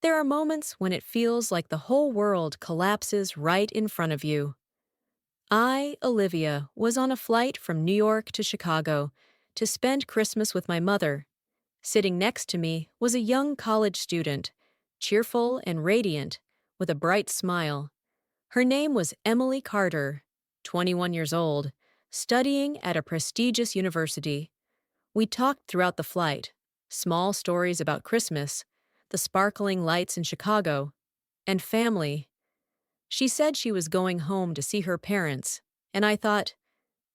There are moments when it feels like the whole world collapses right in front of you. I, Olivia, was on a flight from New York to Chicago to spend Christmas with my mother. Sitting next to me was a young college student, cheerful and radiant, with a bright smile. Her name was Emily Carter, 21 years old, studying at a prestigious university. We talked throughout the flight, small stories about Christmas, the sparkling lights in Chicago, and family. She said she was going home to see her parents, and I thought,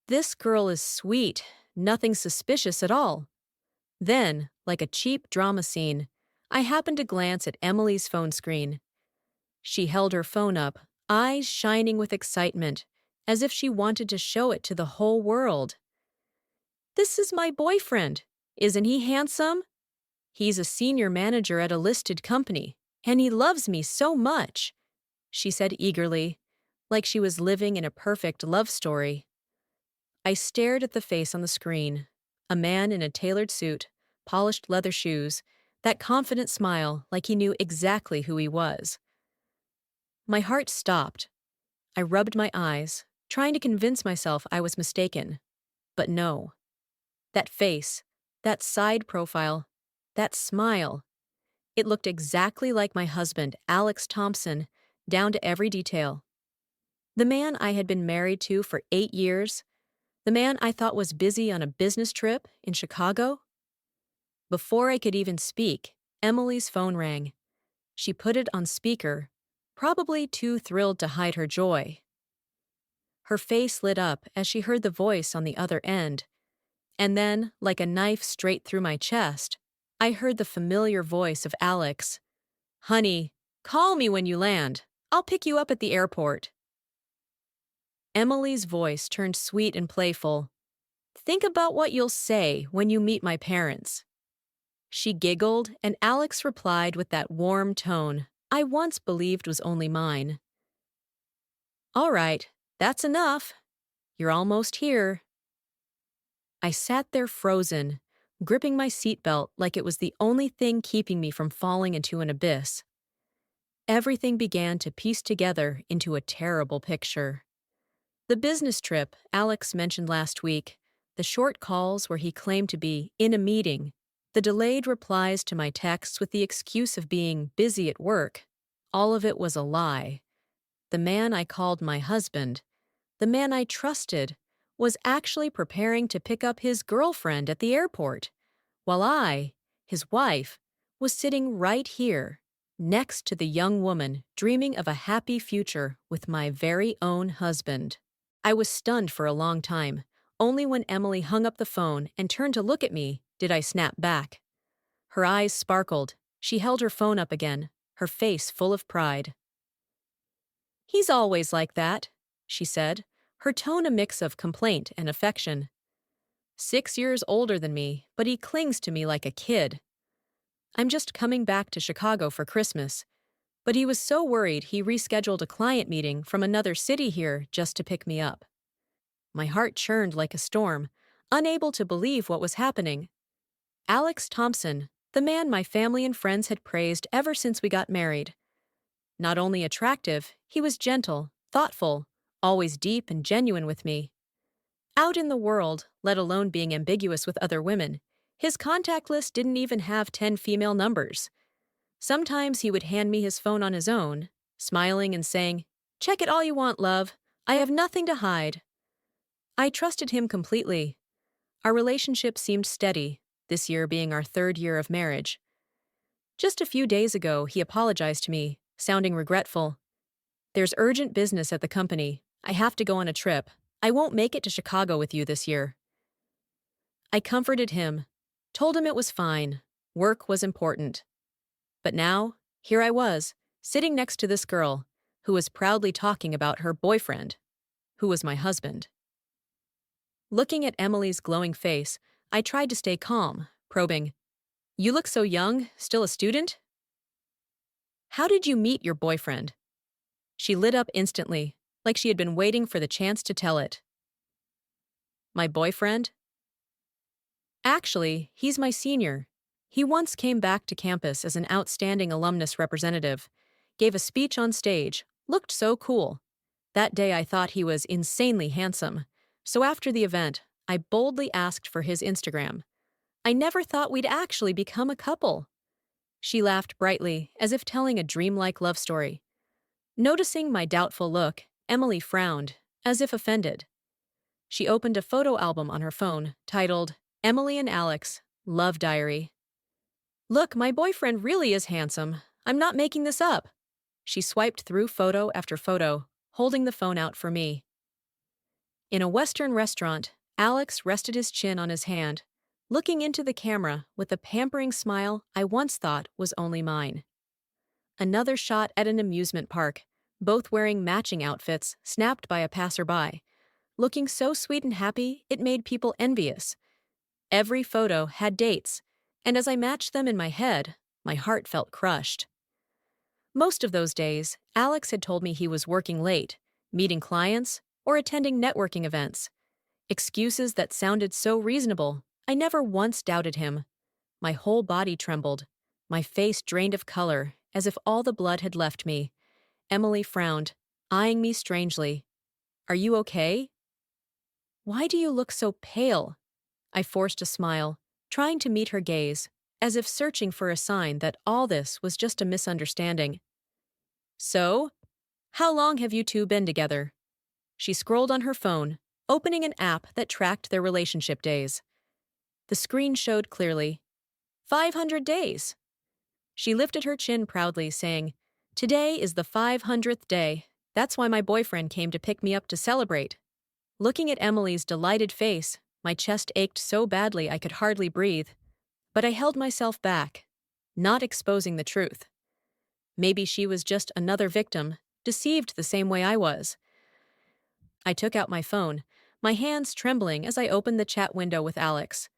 this girl is sweet, nothing suspicious at all. Then, like a cheap drama scene, I happened to glance at Emily's phone screen. She held her phone up, eyes shining with excitement, as if she wanted to show it to the whole world. This is my boyfriend. Isn't he handsome? He's a senior manager at a listed company, and he loves me so much, she said eagerly, like she was living in a perfect love story. I stared at the face on the screen, a man in a tailored suit, polished leather shoes, that confident smile like he knew exactly who he was. My heart stopped. I rubbed my eyes, trying to convince myself I was mistaken. But no. That face, that side profile, that smile. It looked exactly like my husband, Alex Thompson, down to every detail. The man I had been married to for 8 years, the man I thought was busy on a business trip in Chicago. Before I could even speak, Emily's phone rang. She put it on speaker, probably too thrilled to hide her joy. Her face lit up as she heard the voice on the other end, and then, like a knife straight through my chest, I heard the familiar voice of Alex. Honey, call me when you land. I'll pick you up at the airport. Emily's voice turned sweet and playful. Think about what you'll say when you meet my parents. She giggled, and Alex replied with that warm tone I once believed was only mine. All right, that's enough. You're almost here. I sat there frozen, gripping my seatbelt like it was the only thing keeping me from falling into an abyss. Everything began to piece together into a terrible picture. The business trip Alex mentioned last week, the short calls where he claimed to be in a meeting, the delayed replies to my texts with the excuse of being busy at work, all of it was a lie. The man I called my husband, the man I trusted, was actually preparing to pick up his girlfriend at the airport, while I, his wife, was sitting right here, next to the young woman dreaming of a happy future with my very own husband. I was stunned for a long time. Only when Emily hung up the phone and turned to look at me did I snap back. Her eyes sparkled. She held her phone up again, her face full of pride. He's always like that, she said, her tone a mix of complaint and affection. 6 years older than me, but he clings to me like a kid. I'm just coming back to Chicago for Christmas, but he was so worried he rescheduled a client meeting from another city here just to pick me up. My heart churned like a storm, unable to believe what was happening. Alex Thompson, the man my family and friends had praised ever since we got married. Not only attractive, he was gentle, thoughtful, always deep and genuine with me. Out in the world, let alone being ambiguous with other women, his contact list didn't even have 10 female numbers. Sometimes he would hand me his phone on his own, smiling and saying, "Check it all you want, love. I have nothing to hide." I trusted him completely. Our relationship seemed steady, this year being our 3rd year of marriage. Just a few days ago, he apologized to me, sounding regretful. "There's urgent business at the company. I have to go on a trip. I won't make it to Chicago with you this year." I comforted him, told him it was fine. Work was important. But now, here I was, sitting next to this girl, who was proudly talking about her boyfriend, who was my husband. Looking at Emily's glowing face, I tried to stay calm, probing, "You look so young, still a student?" "How did you meet your boyfriend?" She lit up instantly, like she had been waiting for the chance to tell it. "My boyfriend? Actually, he's my senior. He once came back to campus as an outstanding alumnus representative, gave a speech on stage, looked so cool. That day I thought he was insanely handsome. So after the event, I boldly asked for his Instagram. I never thought we'd actually become a couple. She laughed brightly, as if telling a dreamlike love story. Noticing my doubtful look, Emily frowned, as if offended. She opened a photo album on her phone, titled, Emily and Alex, Love Diary. Look, my boyfriend really is handsome. I'm not making this up. She swiped through photo after photo, holding the phone out for me. In a Western restaurant, Alex rested his chin on his hand, looking into the camera with the pampering smile I once thought was only mine. Another shot at an amusement park, both wearing matching outfits, snapped by a passerby, looking so sweet and happy it made people envious. Every photo had dates, and as I matched them in my head, my heart felt crushed. Most of those days, Alex had told me he was working late, meeting clients, or attending networking events. Excuses that sounded so reasonable, I never once doubted him. My whole body trembled, my face drained of color, as if all the blood had left me. Emily frowned, eyeing me strangely. Are you okay? Why do you look so pale? I forced a smile, trying to meet her gaze, as if searching for a sign that all this was just a misunderstanding. So, how long have you two been together? She scrolled on her phone, opening an app that tracked their relationship days. The screen showed clearly, 500 days. She lifted her chin proudly, saying, Today is the 500th day. That's why my boyfriend came to pick me up to celebrate. Looking at Emily's delighted face, my chest ached so badly I could hardly breathe. But I held myself back, not exposing the truth. Maybe she was just another victim, deceived the same way I was. I took out my phone, my hands trembling as I opened the chat window with Alex.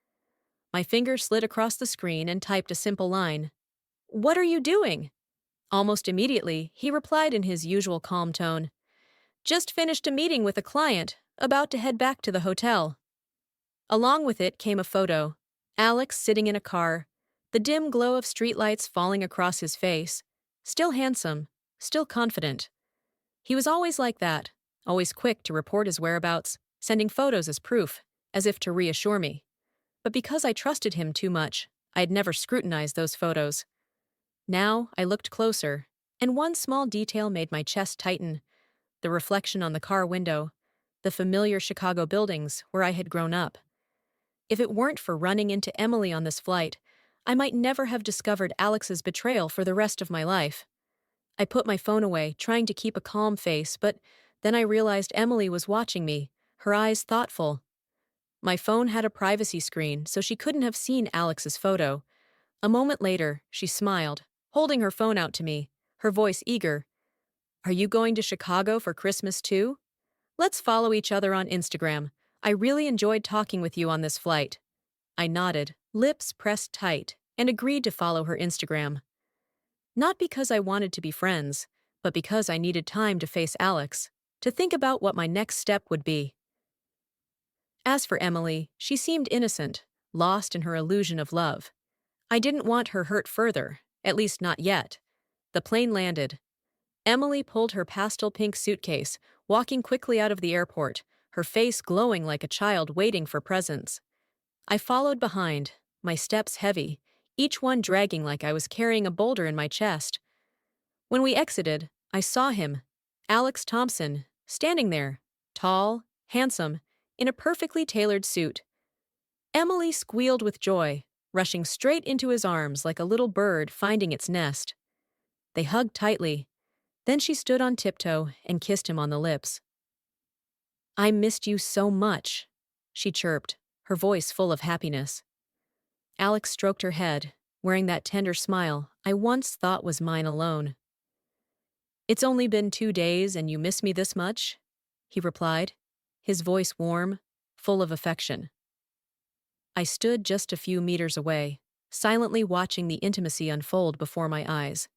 My finger slid across the screen and typed a simple line. What are you doing? Almost immediately, he replied in his usual calm tone. Just finished a meeting with a client, about to head back to the hotel. Along with it came a photo. Alex sitting in a car, the dim glow of streetlights falling across his face. Still handsome, still confident. He was always like that, always quick to report his whereabouts, sending photos as proof, as if to reassure me. But because I trusted him too much, I had never scrutinized those photos. Now I looked closer, and one small detail made my chest tighten. The reflection on the car window, the familiar Chicago buildings where I had grown up. If it weren't for running into Emily on this flight, I might never have discovered Alex's betrayal for the rest of my life. I put my phone away, trying to keep a calm face, but then I realized Emily was watching me, her eyes thoughtful. My phone had a privacy screen, so she couldn't have seen Alex's photo. A moment later, she smiled, holding her phone out to me, her voice eager. Are you going to Chicago for Christmas too? Let's follow each other on Instagram. I really enjoyed talking with you on this flight. I nodded, lips pressed tight, and agreed to follow her Instagram. Not because I wanted to be friends, but because I needed time to face Alex, to think about what my next step would be. As for Emily, she seemed innocent, lost in her illusion of love. I didn't want her hurt further, at least not yet. The plane landed. Emily pulled her pastel pink suitcase, walking quickly out of the airport, her face glowing like a child waiting for presents. I followed behind, my steps heavy, each one dragging like I was carrying a boulder in my chest. When we exited, I saw him, Alex Thompson, standing there, tall, handsome, in a perfectly tailored suit. Emily squealed with joy, rushing straight into his arms like a little bird finding its nest. They hugged tightly. Then she stood on tiptoe and kissed him on the lips. I missed you so much, she chirped, her voice full of happiness. Alex stroked her head, wearing that tender smile I once thought was mine alone. It's only been 2 days and you miss me this much? He replied, his voice warm, full of affection. I stood just a few meters away, silently watching the intimacy unfold before my eyes.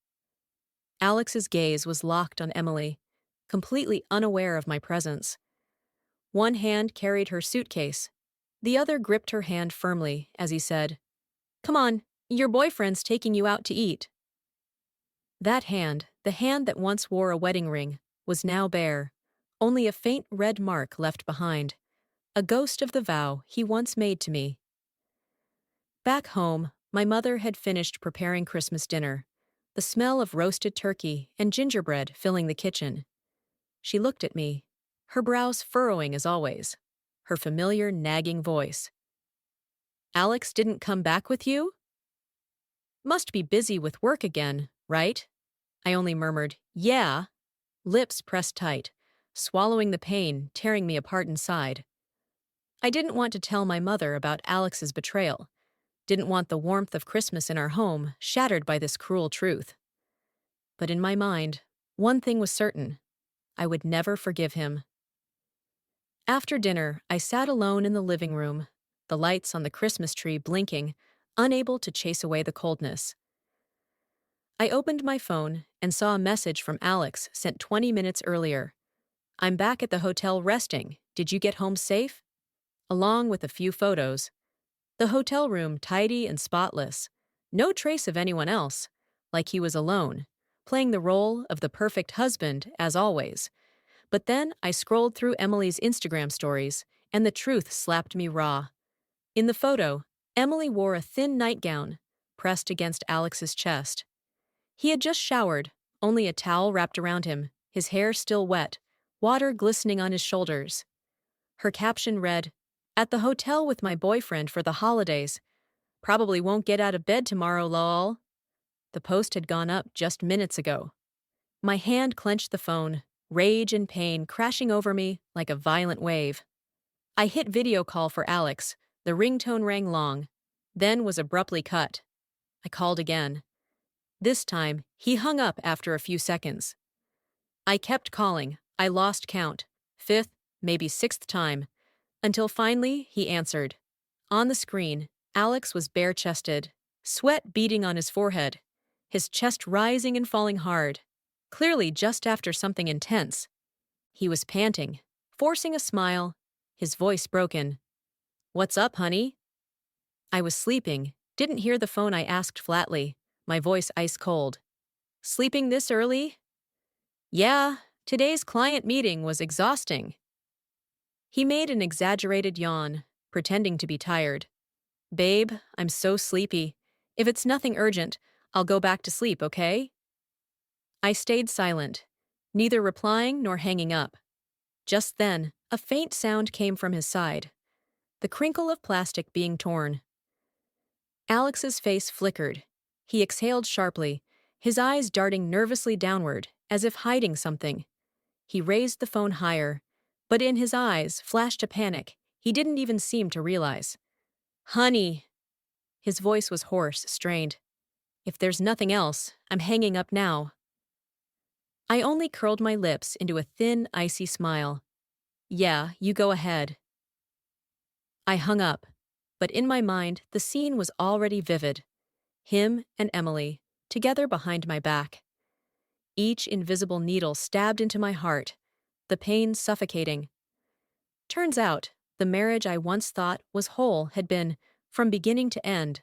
Alex's gaze was locked on Emily, completely unaware of my presence. One hand carried her suitcase. The other gripped her hand firmly as he said, Come on, Your boyfriend's taking you out to eat. That hand, the hand that once wore a wedding ring, was now bare, only a faint red mark left behind, a ghost of the vow he once made to me. Back home, my mother had finished preparing Christmas dinner, the smell of roasted turkey and gingerbread filling the kitchen. She looked at me, her brows furrowing as always, her familiar nagging voice. Alex didn't come back with you? Must be busy with work again, right? I only murmured, yeah, lips pressed tight, swallowing the pain tearing me apart inside. I didn't want to tell my mother about Alex's betrayal, didn't want the warmth of Christmas in our home shattered by this cruel truth. But in my mind, one thing was certain: I would never forgive him. After dinner, I sat alone in the living room, the lights on the Christmas tree blinking, unable to chase away the coldness. I opened my phone and saw a message from Alex sent 20 minutes earlier. I'm back at the hotel resting. Did you get home safe? Along with a few photos. The hotel room tidy and spotless. No trace of anyone else, like he was alone, playing the role of the perfect husband, as always. But then I scrolled through Emily's Instagram stories, and the truth slapped me raw. In the photo, Emily wore a thin nightgown, pressed against Alex's chest. He had just showered, only a towel wrapped around him, his hair still wet, water glistening on his shoulders. Her caption read, "At the hotel with my boyfriend for the holidays. Probably won't get out of bed tomorrow, lol." The post had gone up just minutes ago. My hand clenched the phone, rage and pain crashing over me like a violent wave. I hit video call for Alex. The ringtone rang long, then was abruptly cut. I called again. This time, he hung up after a few seconds. I kept calling. I lost count. Fifth, maybe sixth time, until finally he answered. On the screen, Alex was bare-chested, sweat beading on his forehead, his chest rising and falling hard, clearly just after something intense. He was panting, forcing a smile, his voice broken. "What's up, honey?" I was sleeping, didn't hear the phone. I asked flatly, my voice ice cold. "Sleeping this early?" "Yeah, today's client meeting was exhausting." He made an exaggerated yawn, pretending to be tired. "Babe, I'm so sleepy. If it's nothing urgent, I'll go back to sleep, okay?" I stayed silent, neither replying nor hanging up. Just then, a faint sound came from his side, the crinkle of plastic being torn. Alex's face flickered. He exhaled sharply, his eyes darting nervously downward, as if hiding something. He raised the phone higher, but in his eyes flashed a panic he didn't even seem to realize. "Honey." His voice was hoarse, strained. "If there's nothing else, I'm hanging up now." I only curled my lips into a thin, icy smile. "Yeah, you go ahead." I hung up, but in my mind the scene was already vivid. Him and Emily, together behind my back. Each invisible needle stabbed into my heart, the pain suffocating. Turns out, the marriage I once thought was whole had been, from beginning to end,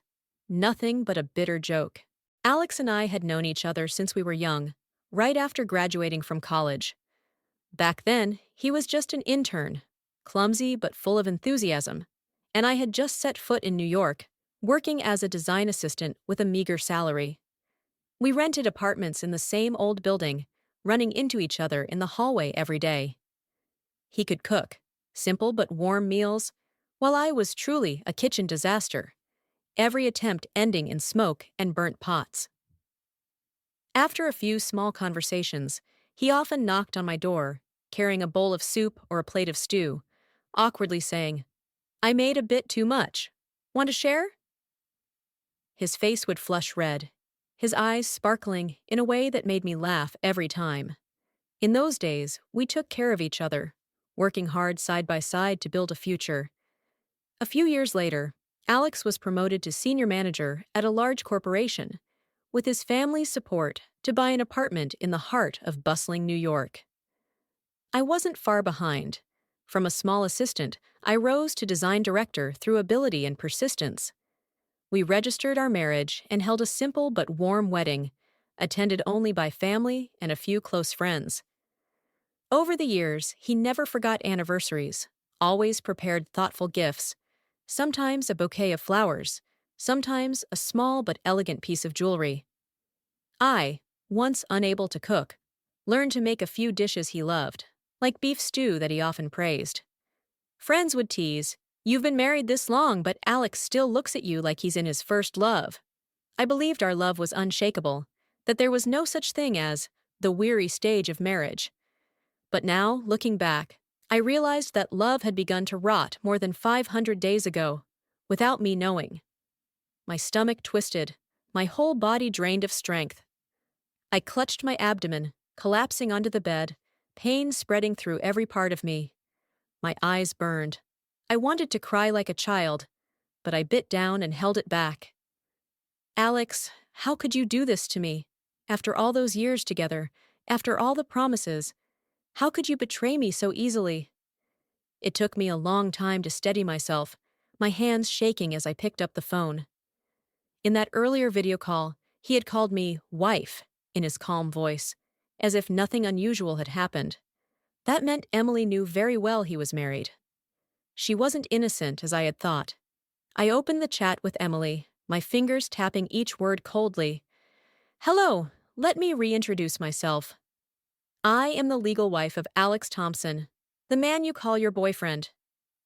nothing but a bitter joke. Alex and I had known each other since we were young, right after graduating from college. Back then, he was just an intern, clumsy but full of enthusiasm, and I had just set foot in New York, working as a design assistant with a meager salary. We rented apartments in the same old building, running into each other in the hallway every day. He could cook, simple but warm meals, while I was truly a kitchen disaster, every attempt ending in smoke and burnt pots. After a few small conversations, he often knocked on my door, carrying a bowl of soup or a plate of stew, awkwardly saying, "I made a bit too much. Want to share?" His face would flush red, his eyes sparkling in a way that made me laugh every time. In those days, we took care of each other, working hard side by side to build a future. A few years later, Alex was promoted to senior manager at a large corporation, with his family's support to buy an apartment in the heart of bustling New York. I wasn't far behind. From a small assistant, I rose to design director through ability and persistence. We registered our marriage and held a simple but warm wedding, attended only by family and a few close friends. Over the years, he never forgot anniversaries, always prepared thoughtful gifts, sometimes a bouquet of flowers, sometimes a small but elegant piece of jewelry. I, once unable to cook, learned to make a few dishes he loved, like beef stew that he often praised. Friends would tease, "You've been married this long, but Alex still looks at you like he's in his first love." I believed our love was unshakable, that there was no such thing as the weary stage of marriage. But now, looking back, I realized that love had begun to rot more than 500 days ago, without me knowing. My stomach twisted, my whole body drained of strength. I clutched my abdomen, collapsing onto the bed, pain spreading through every part of me. My eyes burned. I wanted to cry like a child, but I bit down and held it back. Alex, how could you do this to me? After all those years together, after all the promises, how could you betray me so easily? It took me a long time to steady myself, my hands shaking as I picked up the phone. In that earlier video call, he had called me wife in his calm voice, as if nothing unusual had happened. That meant Emily knew very well he was married. She wasn't innocent as I had thought. I opened the chat with Emily, my fingers tapping each word coldly. "Hello, let me reintroduce myself. I am the legal wife of Alex Thompson, the man you call your boyfriend.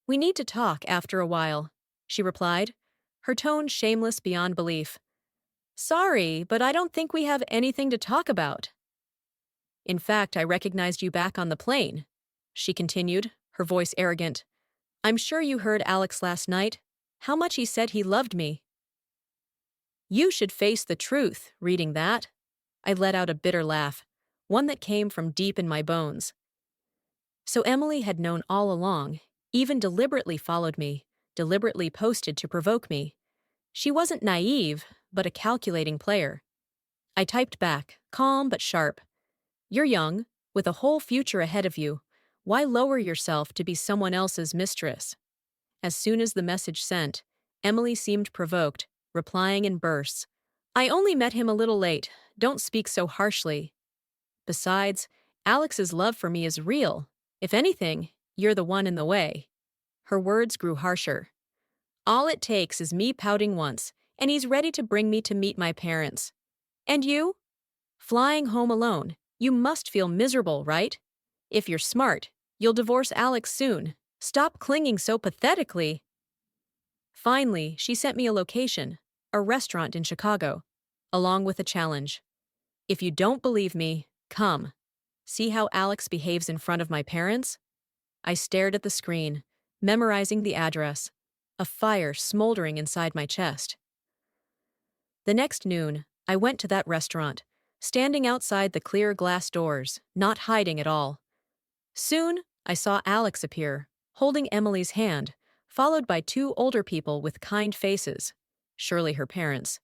We need to talk after a while," she replied, her tone shameless beyond belief. "Sorry, but I don't think we have anything to talk about." "In fact, I recognized you back on the plane," she continued, her voice arrogant. "I'm sure you heard Alex last night, how much he said he loved me." "You should face the truth, reading that." I let out a bitter laugh, one that came from deep in my bones. So Emily had known all along, even deliberately followed me, deliberately posted to provoke me. She wasn't naive, but a calculating player. I typed back, calm but sharp. "You're young, with a whole future ahead of you. Why lower yourself to be someone else's mistress?" As soon as the message sent, Emily seemed provoked, replying in bursts. "I only met him a little late. Don't speak so harshly. Besides, Alex's love for me is real. If anything, you're the one in the way." Her words grew harsher. "All it takes is me pouting once, and he's ready to bring me to meet my parents. And you? Flying home alone. You must feel miserable, right? If you're smart, you'll divorce Alex soon. Stop clinging so pathetically." Finally, she sent me a location, a restaurant in Chicago, along with a challenge. "If you don't believe me, come. See how Alex behaves in front of my parents?" I stared at the screen, memorizing the address, a fire smoldering inside my chest. The next noon, I went to that restaurant, standing outside the clear glass doors, not hiding at all. Soon, I saw Alex appear, holding Emily's hand, followed by two older people with kind faces, surely her parents.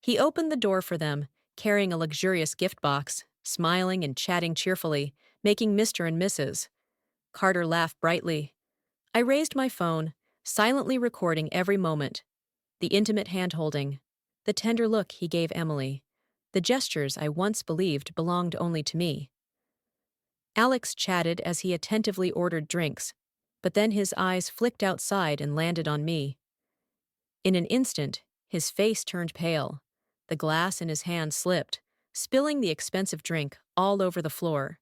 He opened the door for them, carrying a luxurious gift box, smiling and chatting cheerfully, making Mr. and Mrs. Carter laugh brightly. I raised my phone, silently recording every moment. The intimate hand-holding, the tender look he gave Emily, the gestures I once believed belonged only to me. Alex chatted as he attentively ordered drinks, but then his eyes flicked outside and landed on me. In an instant, his face turned pale. The glass in his hand slipped, spilling the expensive drink all over the floor.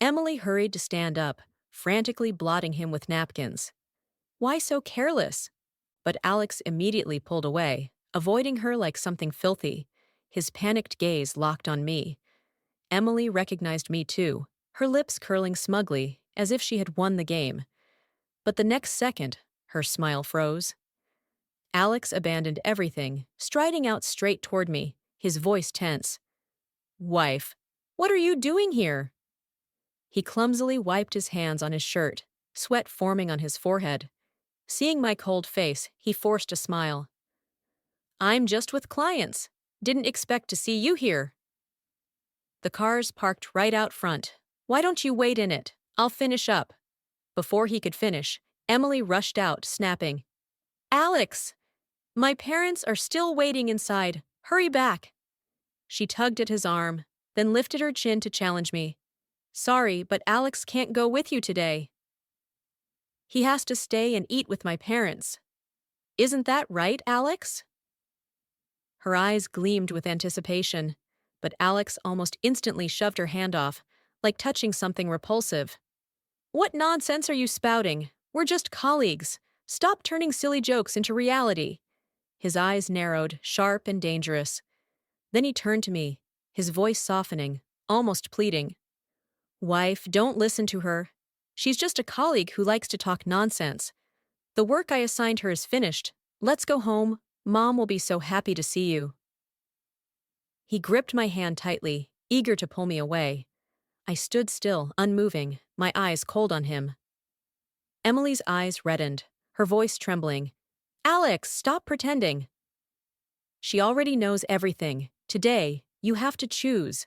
Emily hurried to stand up, frantically blotting him with napkins. "Why so careless?" But Alex immediately pulled away, avoiding her like something filthy, his panicked gaze locked on me. Emily recognized me too, her lips curling smugly, as if she had won the game. But the next second, her smile froze. Alex abandoned everything, striding out straight toward me, his voice tense. "Wife, what are you doing here?" He clumsily wiped his hands on his shirt, sweat forming on his forehead. Seeing my cold face, he forced a smile. "I'm just with clients. Didn't expect to see you here." The car's parked right out front. "Why don't you wait in it? I'll finish up." Before he could finish, Emily rushed out, snapping, "Alex!" My parents are still waiting inside. Hurry back. She tugged at his arm, then lifted her chin to challenge me. Sorry, but Alex can't go with you today. He has to stay and eat with my parents. Isn't that right, Alex? Her eyes gleamed with anticipation, but Alex almost instantly shoved her hand off, like touching something repulsive. What nonsense are you spouting? We're just colleagues. Stop turning silly jokes into reality. His eyes narrowed, sharp and dangerous. Then he turned to me, his voice softening, almost pleading. Wife, don't listen to her. She's just a colleague who likes to talk nonsense. The work I assigned her is finished. Let's go home. Mom will be so happy to see you. He gripped my hand tightly, eager to pull me away. I stood still, unmoving, my eyes cold on him. Emily's eyes reddened, her voice trembling. Alex, stop pretending. She already knows everything. Today, you have to choose.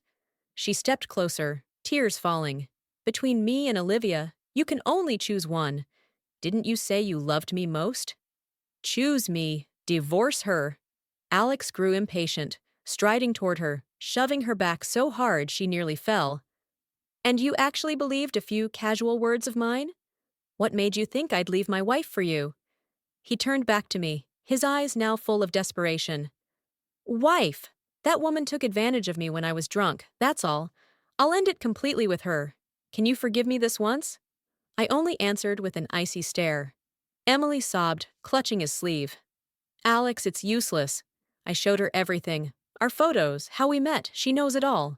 She stepped closer, tears falling. Between me and Olivia, you can only choose one. Didn't you say you loved me most? Choose me. Divorce her. Alex grew impatient, striding toward her, shoving her back so hard she nearly fell. And you actually believed a few casual words of mine? What made you think I'd leave my wife for you? He turned back to me, his eyes now full of desperation. Wife! That woman took advantage of me when I was drunk, that's all. I'll end it completely with her. Can you forgive me this once? I only answered with an icy stare. Emily sobbed, clutching his sleeve. Alex, it's useless. I showed her everything. Our photos, how we met, she knows it all.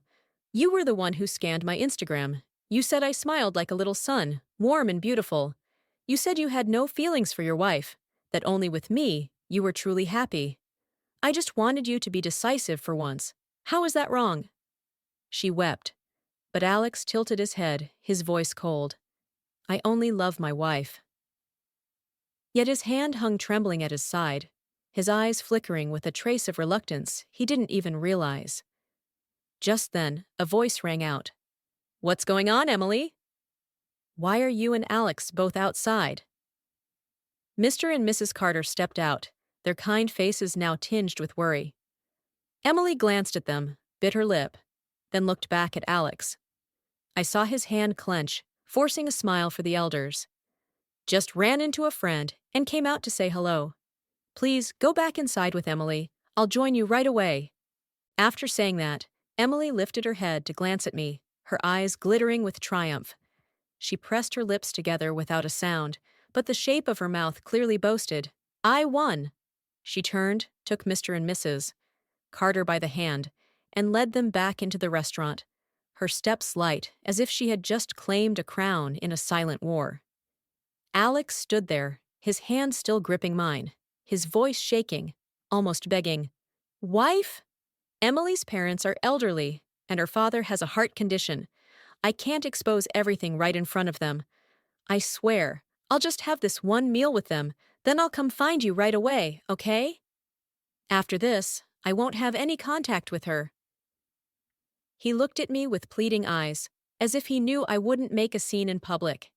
You were the one who scanned my Instagram. You said I smiled like a little sun, warm and beautiful. You said you had no feelings for your wife, that only with me, you were truly happy. I just wanted you to be decisive for once. How is that wrong? She wept, but Alex tilted his head, his voice cold. I only love my wife. Yet his hand hung trembling at his side, his eyes flickering with a trace of reluctance he didn't even realize. Just then, a voice rang out. What's going on, Emily? Why are you and Alex both outside? Mr. and Mrs. Carter stepped out, their kind faces now tinged with worry. Emily glanced at them, bit her lip, then looked back at Alex. I saw his hand clench, forcing a smile for the elders. Just ran into a friend and came out to say hello. Please, go back inside with Emily. I'll join you right away. After saying that, Emily lifted her head to glance at me, her eyes glittering with triumph. She pressed her lips together without a sound, but the shape of her mouth clearly boasted, I won. She turned, took Mr. and Mrs. Carter by the hand, and led them back into the restaurant, her steps light as if she had just claimed a crown in a silent war. Alex stood there, his hand still gripping mine, his voice shaking, almost begging, Wife? Emily's parents are elderly, and her father has a heart condition. I can't expose everything right in front of them. I swear, I'll just have this one meal with them, then I'll come find you right away, okay? After this, I won't have any contact with her. He looked at me with pleading eyes, as if he knew I wouldn't make a scene in public.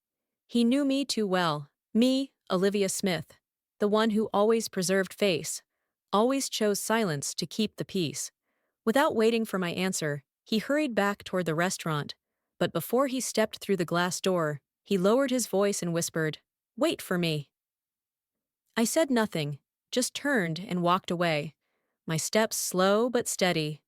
He knew me too well, me, Olivia Smith, the one who always preserved face, always chose silence to keep the peace. Without waiting for my answer, he hurried back toward the restaurant, but before he stepped through the glass door, he lowered his voice and whispered, Wait for me. I said nothing, just turned and walked away, my steps slow but steady.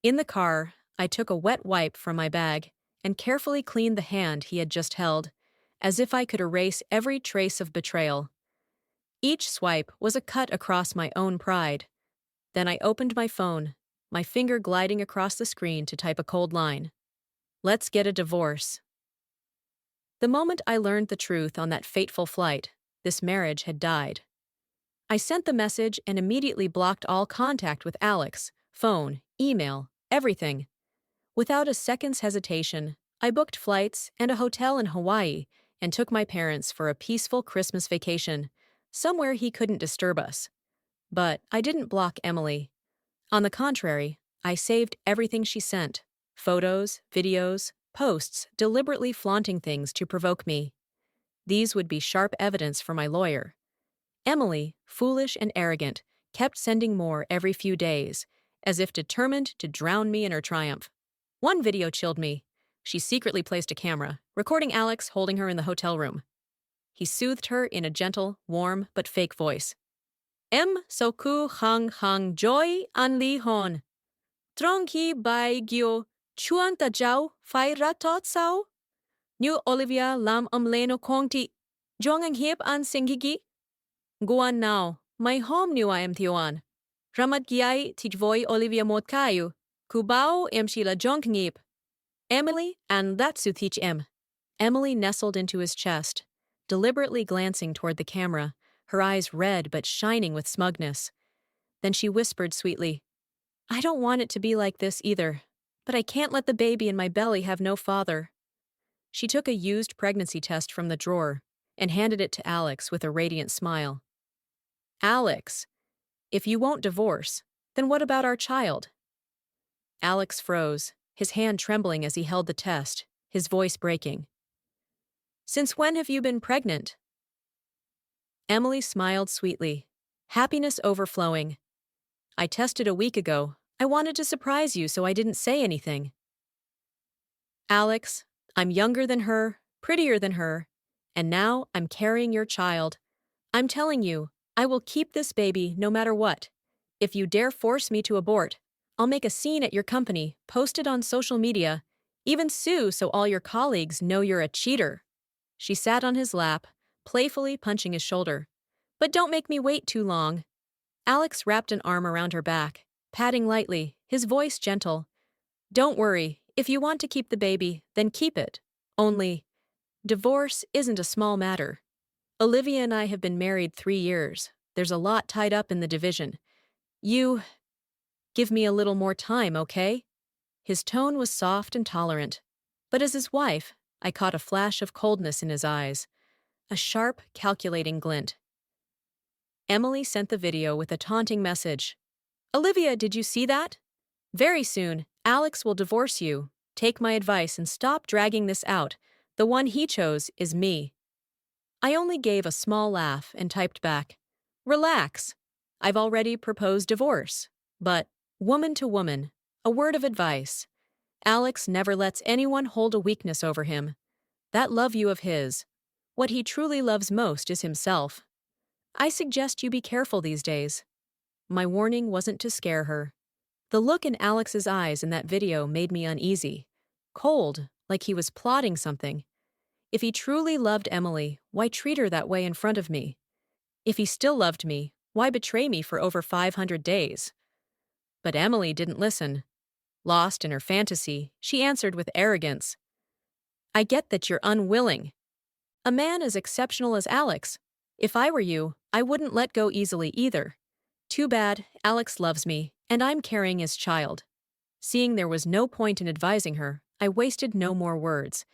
In the car, I took a wet wipe from my bag and carefully cleaned the hand he had just held, as if I could erase every trace of betrayal. Each swipe was a cut across my own pride. Then I opened my phone, my finger gliding across the screen to type a cold line. Let's get a divorce. The moment I learned the truth on that fateful flight, this marriage had died. I sent the message and immediately blocked all contact with Alex, phone, email, everything. Without a second's hesitation, I booked flights and a hotel in Hawaii and took my parents for a peaceful Christmas vacation, somewhere he couldn't disturb us. But I didn't block Emily. On the contrary, I saved everything she sent, photos, videos, posts deliberately flaunting things to provoke me. These would be sharp evidence for my lawyer. Emily, foolish and arrogant, kept sending more every few days, as if determined to drown me in her triumph. One video chilled me. She secretly placed a camera, recording Alex holding her in the hotel room. He soothed her in a gentle, warm, but fake voice. Soku hang joy an li hon. Tronki bai gyo chuan ta jau fai ratot sao? New Olivia lam leno kongti. Jong ang hip an singigi. Guan now, my home new I am thioan. Ramat giai tijvoy Olivia mot kayu. Kubao shila jong ngip. Emily and that teach em. Emily nestled into his chest, deliberately glancing toward the camera, her eyes red but shining with smugness. Then she whispered sweetly, I don't want it to be like this either, but I can't let the baby in my belly have no father. She took a used pregnancy test from the drawer and handed it to Alex with a radiant smile. Alex, if you won't divorce, then what about our child? Alex froze, his hand trembling as he held the test, his voice breaking. Since when have you been pregnant? Emily smiled sweetly, happiness overflowing. I tested a week ago. I wanted to surprise you, so I didn't say anything. Alex, I'm younger than her, prettier than her, and now I'm carrying your child. I'm telling you, I will keep this baby no matter what. If you dare force me to abort, I'll make a scene at your company, post it on social media, even sue so all your colleagues know you're a cheater. She sat on his lap, playfully punching his shoulder. But don't make me wait too long. Alex wrapped an arm around her back, patting lightly, his voice gentle. Don't worry, if you want to keep the baby, then keep it. Only, divorce isn't a small matter. Olivia and I have been married 3 years. There's a lot tied up in the division. You give me a little more time, okay? His tone was soft and tolerant, but as his wife, I caught a flash of coldness in his eyes, a sharp, calculating glint. Emily sent the video with a taunting message. Olivia, did you see that? Very soon, Alex will divorce you. Take my advice and stop dragging this out. The one he chose is me. I only gave a small laugh and typed back, Relax. I've already proposed divorce. But, woman to woman, a word of advice. Alex never lets anyone hold a weakness over him. That love you of his, what he truly loves most is himself. I suggest you be careful these days. My warning wasn't to scare her. The look in Alex's eyes in that video made me uneasy, cold, like he was plotting something. If he truly loved Emily, why treat her that way in front of me? If he still loved me, why betray me for over 500 days? But Emily didn't listen. Lost in her fantasy, she answered with arrogance. I get that you're unwilling. A man as exceptional as Alex. If I were you, I wouldn't let go easily either. Too bad, Alex loves me, and I'm carrying his child. Seeing there was no point in advising her, I wasted no more words.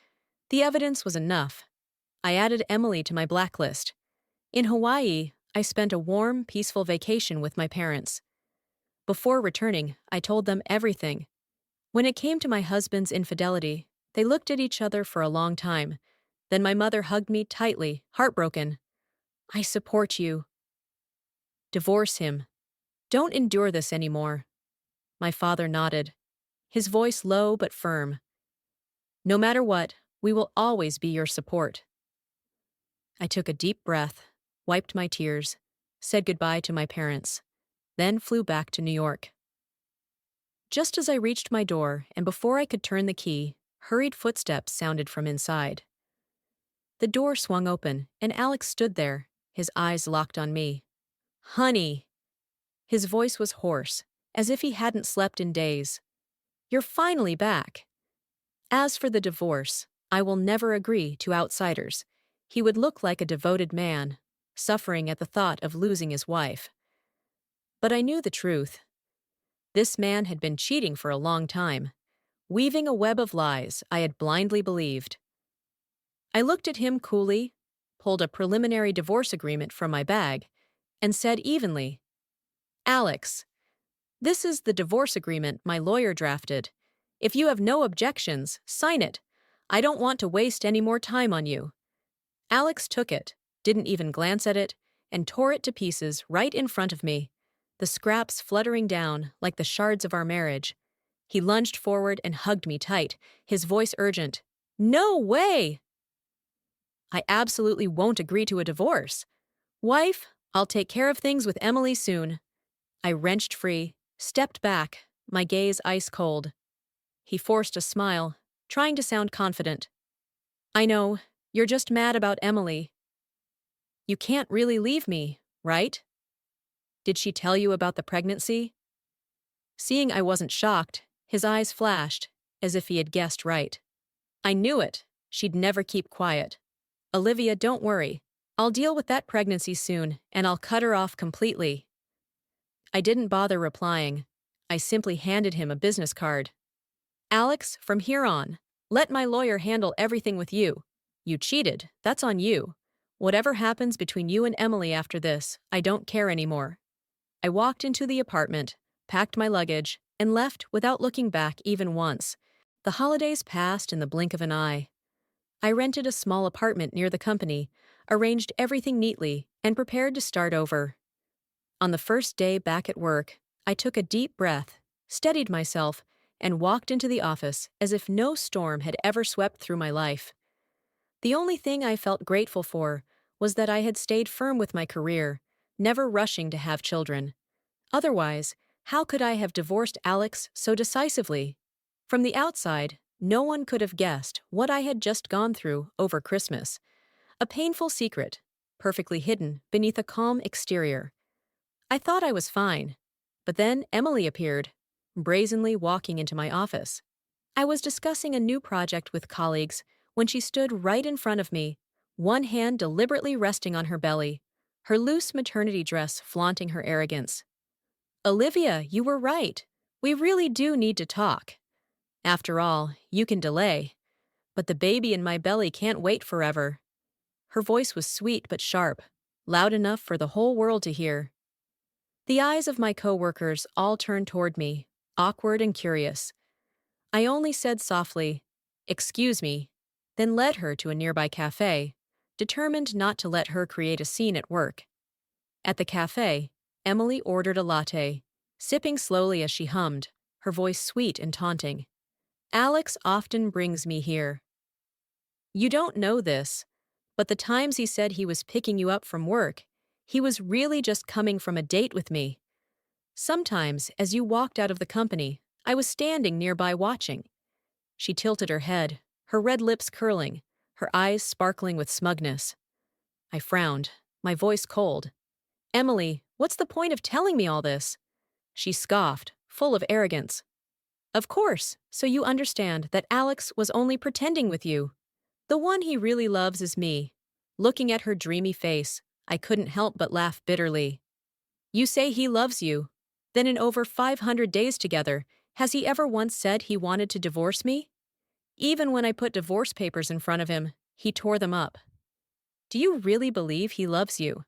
The evidence was enough. I added Emily to my blacklist. In Hawaii, I spent a warm, peaceful vacation with my parents. Before returning, I told them everything. When it came to my husband's infidelity, they looked at each other for a long time. Then my mother hugged me tightly, heartbroken. I support you. Divorce him. Don't endure this anymore. My father nodded, his voice low but firm. No matter what, we will always be your support. I took a deep breath, wiped my tears, said goodbye to my parents, then flew back to New York. Just as I reached my door and before I could turn the key, hurried footsteps sounded from inside. The door swung open, and Alex stood there, his eyes locked on me. Honey! His voice was hoarse, as if he hadn't slept in days. You're finally back. As for the divorce, I will never agree to outsiders. He would look like a devoted man, suffering at the thought of losing his wife. But I knew the truth. This man had been cheating for a long time, weaving a web of lies I had blindly believed. I looked at him coolly, pulled a preliminary divorce agreement from my bag, and said evenly, Alex, this is the divorce agreement my lawyer drafted. If you have no objections, sign it. I don't want to waste any more time on you. Alex took it, didn't even glance at it, and tore it to pieces right in front of me. the scraps fluttering down like the shards of our marriage. He lunged forward and hugged me tight, his voice urgent. No way! I absolutely won't agree to a divorce. Wife, I'll take care of things with Emily soon. I wrenched free, stepped back, my gaze ice cold. He forced a smile, trying to sound confident. I know, you're just mad about Emily. You can't really leave me, right? Did she tell you about the pregnancy? Seeing I wasn't shocked, his eyes flashed, as if he had guessed right. I knew it. She'd never keep quiet. Olivia, don't worry. I'll deal with that pregnancy soon, and I'll cut her off completely. I didn't bother replying. I simply handed him a business card. Alex, from here on, let my lawyer handle everything with you. You cheated, that's on you. Whatever happens between you and Emily after this, I don't care anymore. I walked into the apartment, packed my luggage, and left without looking back even once. The holidays passed in the blink of an eye. I rented a small apartment near the company, arranged everything neatly, and prepared to start over. On the first day back at work, I took a deep breath, steadied myself, and walked into the office as if no storm had ever swept through my life. The only thing I felt grateful for was that I had stayed firm with my career, never rushing to have children. Otherwise, how could I have divorced Alex so decisively? From the outside, no one could have guessed what I had just gone through over Christmas. A painful secret, perfectly hidden beneath a calm exterior. I thought I was fine, but then Emily appeared, brazenly walking into my office. I was discussing a new project with colleagues when she stood right in front of me, one hand deliberately resting on her belly, her loose maternity dress flaunting her arrogance. Olivia, you were right. We really do need to talk. After all, you can delay, but the baby in my belly can't wait forever. Her voice was sweet but sharp, loud enough for the whole world to hear. The eyes of my coworkers all turned toward me, awkward and curious. I only said softly, "Excuse me," then led her to a nearby cafe, determined not to let her create a scene at work. At the cafe, Emily ordered a latte, sipping slowly as she hummed, her voice sweet and taunting. Alex often brings me here. You don't know this, but the times he said he was picking you up from work, he was really just coming from a date with me. Sometimes, as you walked out of the company, I was standing nearby watching. She tilted her head, her red lips curling, her eyes sparkling with smugness. I frowned, my voice cold. Emily, what's the point of telling me all this? She scoffed, full of arrogance. Of course, so you understand that Alex was only pretending with you. The one he really loves is me. Looking at her dreamy face, I couldn't help but laugh bitterly. You say he loves you. Then in over 500 days together, has he ever once said he wanted to divorce me? Even when I put divorce papers in front of him, he tore them up. Do you really believe he loves you?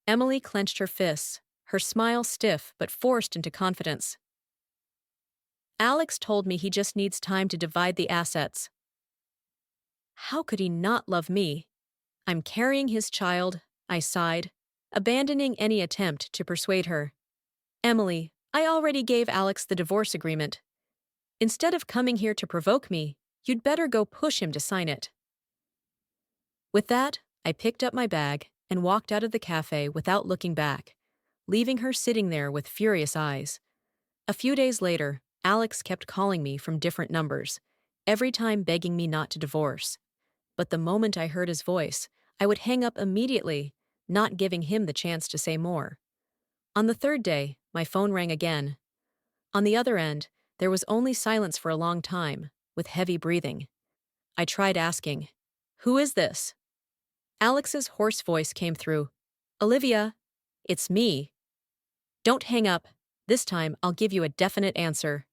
Emily clenched her fists, her smile stiff but forced into confidence. Alex told me he just needs time to divide the assets. How could he not love me? I'm carrying his child, I sighed, abandoning any attempt to persuade her. Emily, I already gave Alex the divorce agreement. Instead of coming here to provoke me, you'd better go push him to sign it. With that, I picked up my bag and walked out of the cafe without looking back, leaving her sitting there with furious eyes. A few days later, Alex kept calling me from different numbers, every time begging me not to divorce. But the moment I heard his voice, I would hang up immediately, not giving him the chance to say more. On the third day, my phone rang again. On the other end, there was only silence for a long time, with heavy breathing. I tried asking, "Who is this?" Alex's hoarse voice came through. "Olivia, it's me." "Don't hang up. This time I'll give you a definite answer."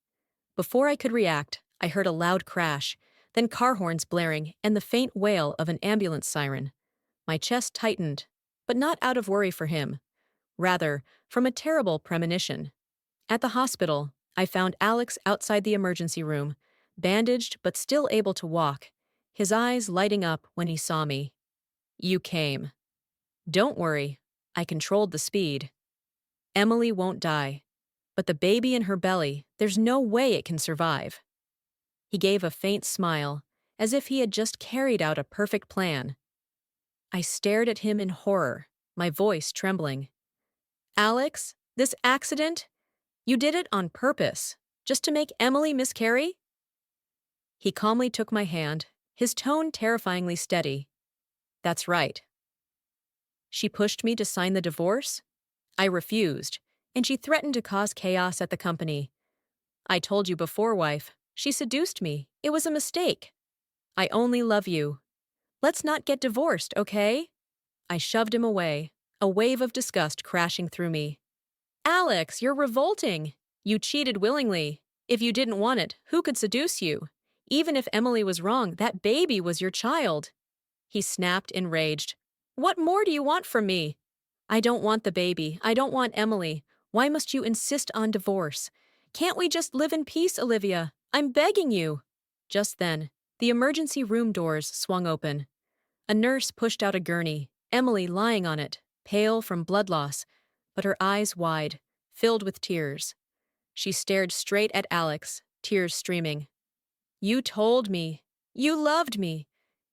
Before I could react, I heard a loud crash, then car horns blaring and the faint wail of an ambulance siren. My chest tightened, but not out of worry for him. Rather, from a terrible premonition. At the hospital, I found Alex outside the emergency room, bandaged but still able to walk, his eyes lighting up when he saw me. "You came." "Don't worry. I controlled the speed." Emily won't die. But the baby in her belly, there's no way it can survive. He gave a faint smile, as if he had just carried out a perfect plan. I stared at him in horror, my voice trembling. Alex, this accident? You did it on purpose, just to make Emily miscarry? He calmly took my hand, his tone terrifyingly steady. That's right. She pushed me to sign the divorce? I refused, and she threatened to cause chaos at the company. I told you before, wife. She seduced me. It was a mistake. I only love you. Let's not get divorced, okay? I shoved him away, a wave of disgust crashing through me. Alex, you're revolting. You cheated willingly. If you didn't want it, who could seduce you? Even if Emily was wrong, that baby was your child. He snapped, enraged. What more do you want from me? I don't want the baby. I don't want Emily. Why must you insist on divorce? Can't we just live in peace, Olivia? I'm begging you. Just then, the emergency room doors swung open. A nurse pushed out a gurney, Emily lying on it, pale from blood loss, but her eyes wide, filled with tears. She stared straight at Alex, tears streaming. You told me. You loved me.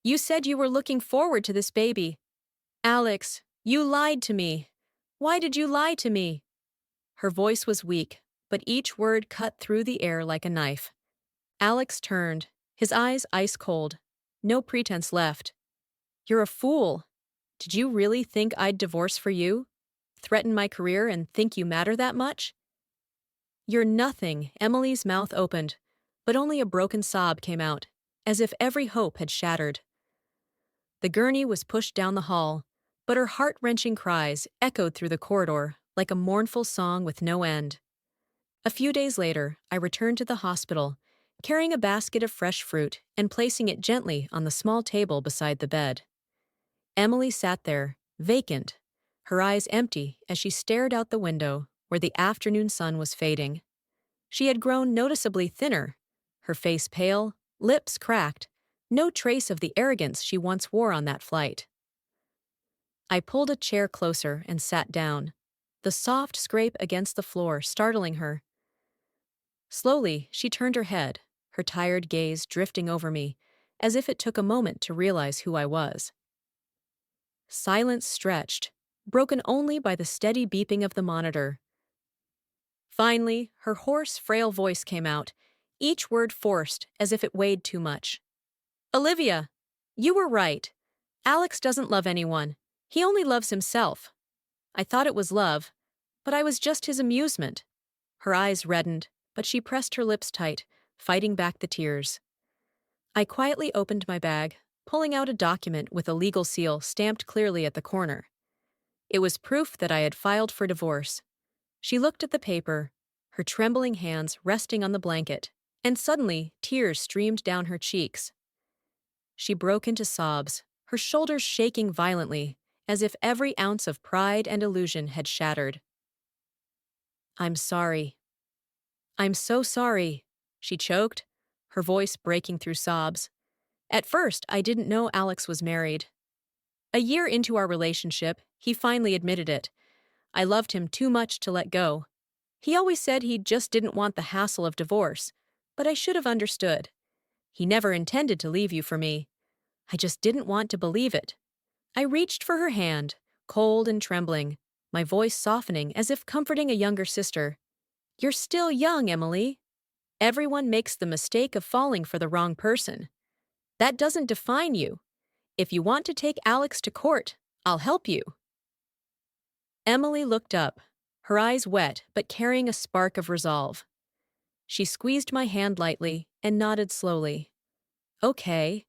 You said you were looking forward to this baby. Alex, you lied to me. Why did you lie to me? Her voice was weak, but each word cut through the air like a knife. Alex turned, his eyes ice cold. No pretense left. You're a fool. Did you really think I'd divorce for you? Threaten my career and think you matter that much? You're nothing. Emily's mouth opened, but only a broken sob came out, as if every hope had shattered. The gurney was pushed down the hall, but her heart-wrenching cries echoed through the corridor like a mournful song with no end. A few days later, I returned to the hospital, carrying a basket of fresh fruit and placing it gently on the small table beside the bed. Emily sat there, vacant, her eyes empty as she stared out the window where the afternoon sun was fading. She had grown noticeably thinner, her face pale, lips cracked, no trace of the arrogance she once wore on that flight. I pulled a chair closer and sat down, the soft scrape against the floor startling her. Slowly, she turned her head, her tired gaze drifting over me, as if it took a moment to realize who I was. Silence stretched, broken only by the steady beeping of the monitor. Finally, her hoarse, frail voice came out, each word forced as if it weighed too much. Olivia, you were right. Alex doesn't love anyone. He only loves himself. I thought it was love, but I was just his amusement. Her eyes reddened, but she pressed her lips tight, fighting back the tears. I quietly opened my bag, pulling out a document with a legal seal stamped clearly at the corner. It was proof that I had filed for divorce. She looked at the paper, her trembling hands resting on the blanket, and suddenly tears streamed down her cheeks. She broke into sobs, her shoulders shaking violently, as if every ounce of pride and illusion had shattered. I'm sorry. I'm so sorry, she choked, her voice breaking through sobs. At first, I didn't know Alex was married. A year into our relationship, he finally admitted it. I loved him too much to let go. He always said he just didn't want the hassle of divorce, but I should have understood. He never intended to leave you for me. I just didn't want to believe it. I reached for her hand, cold and trembling, my voice softening as if comforting a younger sister. You're still young, Emily. Everyone makes the mistake of falling for the wrong person. That doesn't define you. If you want to take Alex to court, I'll help you. Emily looked up, her eyes wet but carrying a spark of resolve. She squeezed my hand lightly and nodded slowly. Okay.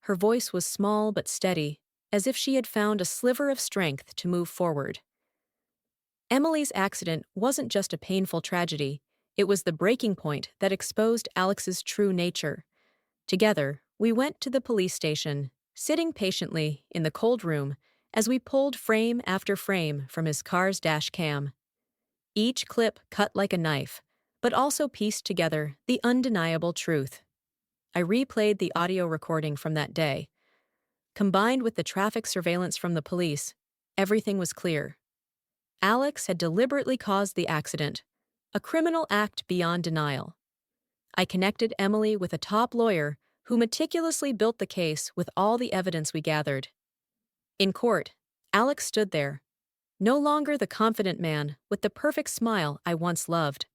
Her voice was small but steady, as if she had found a sliver of strength to move forward. Emily's accident wasn't just a painful tragedy, it was the breaking point that exposed Alex's true nature. Together, we went to the police station, sitting patiently in the cold room as we pulled frame after frame from his car's dash cam. Each clip cut like a knife, but also pieced together the undeniable truth. I replayed the audio recording from that day. Combined with the traffic surveillance from the police, everything was clear. Alex had deliberately caused the accident, a criminal act beyond denial. I connected Emily with a top lawyer who meticulously built the case with all the evidence we gathered. In court, Alex stood there, no longer the confident man with the perfect smile I once loved.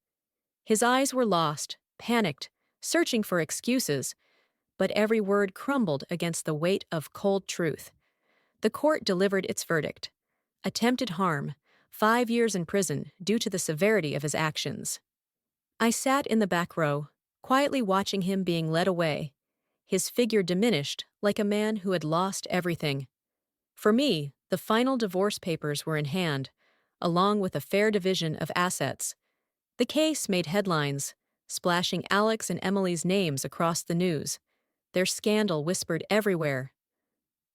His eyes were lost, panicked, searching for excuses, but every word crumbled against the weight of cold truth. The court delivered its verdict: attempted harm, 5 years in prison due to the severity of his actions. I sat in the back row, quietly watching him being led away, his figure diminished like a man who had lost everything. For me, the final divorce papers were in hand, along with a fair division of assets. The case made headlines, splashing Alex and Emily's names across the news, their scandal whispered everywhere.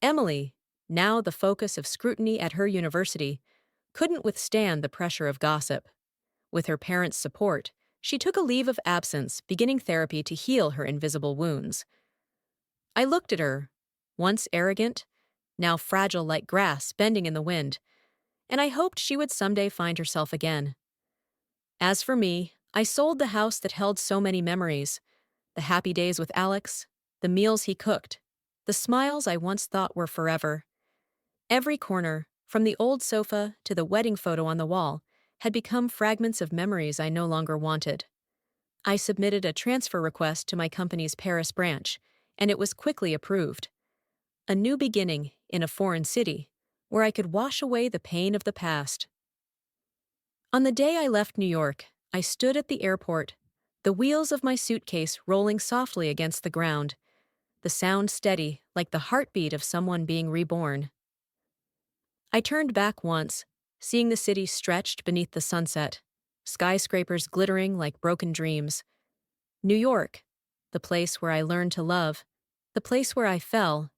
Emily, now the focus of scrutiny at her university, couldn't withstand the pressure of gossip. With her parents' support, she took a leave of absence, beginning therapy to heal her invisible wounds. I looked at her, once arrogant, now fragile like grass bending in the wind, and I hoped she would someday find herself again. As for me, I sold the house that held so many memories: the happy days with Alex, the meals he cooked, the smiles I once thought were forever. Every corner, from the old sofa to the wedding photo on the wall, had become fragments of memories I no longer wanted. I submitted a transfer request to my company's Paris branch, and it was quickly approved. A new beginning in a foreign city, where I could wash away the pain of the past. On the day I left New York, I stood at the airport, the wheels of my suitcase rolling softly against the ground, the sound steady like the heartbeat of someone being reborn. I turned back once, seeing the city stretched beneath the sunset, skyscrapers glittering like broken dreams. New York, the place where I learned to love, the place where I fell,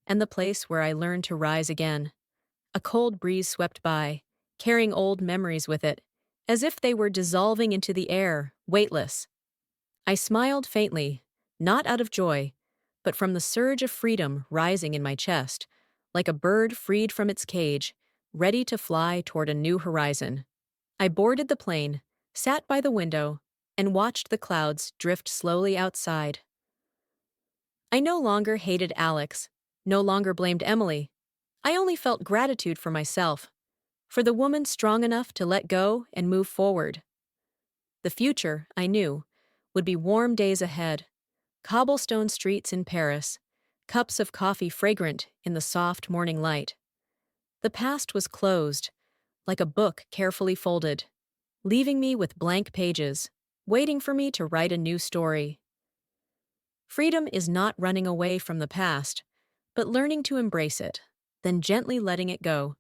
and the place where I learned to rise again. A cold breeze swept by, carrying old memories with it, as if they were dissolving into the air, weightless. I smiled faintly, not out of joy, but from the surge of freedom rising in my chest, like a bird freed from its cage, ready to fly toward a new horizon. I boarded the plane, sat by the window, and watched the clouds drift slowly outside. I no longer hated Alex, no longer blamed Emily. I only felt gratitude for myself, for the woman strong enough to let go and move forward. The future, I knew, would be warm days ahead, cobblestone streets in Paris, cups of coffee fragrant in the soft morning light. The past was closed, like a book carefully folded, leaving me with blank pages, waiting for me to write a new story. Freedom is not running away from the past, but learning to embrace it, then gently letting it go.